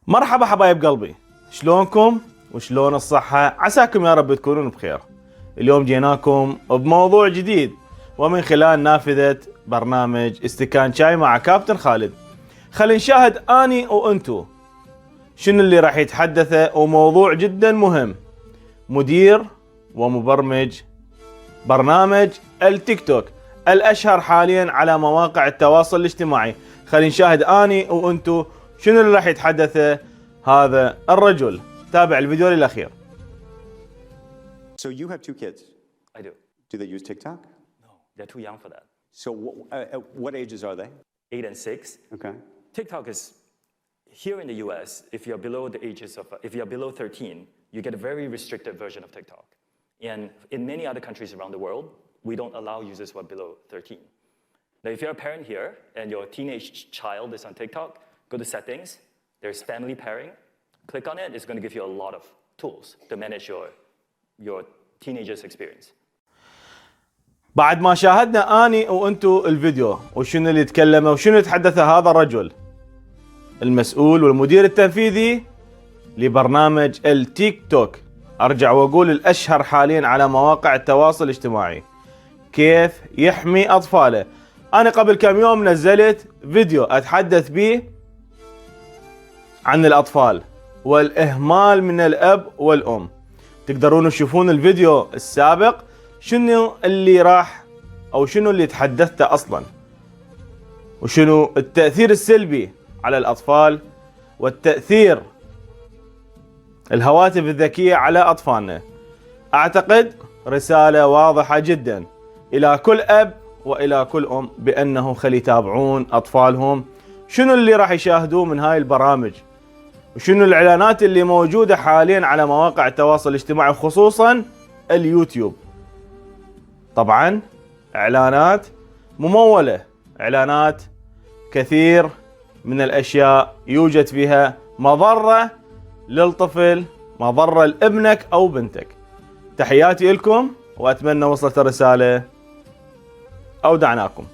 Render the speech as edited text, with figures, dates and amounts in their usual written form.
مرحبا حبايب قلبي، شلونكم وشلون الصحة؟ عساكم يا رب تكونون بخير. اليوم جيناكم بموضوع جديد ومن خلال نافذة برنامج استكان شاي مع كابتن خالد. خلينا نشاهد اني وانتو شنو اللي راح يتحدثه، وموضوع جدا مهم. مدير ومبرمج برنامج التيك توك الاشهر حاليا على مواقع التواصل الاجتماعي. خلينا نشاهد اني وانتو شنو اللي راح يتحدثه هذا الرجل. تابع الفيديو للاخير. So you have two kids. I do. Do they use TikTok? No, they're too young for that. So what ages are they? 8 and 6. Okay. TikTok is here in the US. If you're below 13, you get a very restricted version of TikTok. And in many other countries around the world, we don't allow users who are below 13. Now, if you're a parent here and your teenage child is on TikTok, go to settings. There's family pairing. Click on it. It's going to give you a lot of tools to manage your teenager's experience. بعد ما شاهدنا اني وانتو الفيديو وشنو اللي تكلمه وشنو يتحدث هذا الرجل المسؤول والمدير التنفيذي لبرنامج التيك توك، ارجع واقول الاشهر حاليا على مواقع التواصل الاجتماعي، كيف يحمي اطفاله. انا قبل كم يوم نزلت فيديو اتحدث به عن الاطفال والاهمال من الاب والام. تقدرون تشوفون الفيديو السابق شنو اللي راح او شنو اللي تحدثته اصلا، وشنو التأثير السلبي على الاطفال والتأثير الهواتف الذكية على اطفالنا. اعتقد رسالة واضحة جدا الى كل اب والى كل ام بانه خلي يتابعون اطفالهم شنو اللي راح يشاهدوه من هاي البرامج، وشنو الاعلانات اللي موجودة حاليا على مواقع التواصل الاجتماعي خصوصا اليوتيوب. طبعا اعلانات ممولة، اعلانات كثير من الاشياء يوجد فيها مضرة للطفل، مضرة لابنك او بنتك. تحياتي لكم واتمنى وصلت الرسالة. اودعناكم.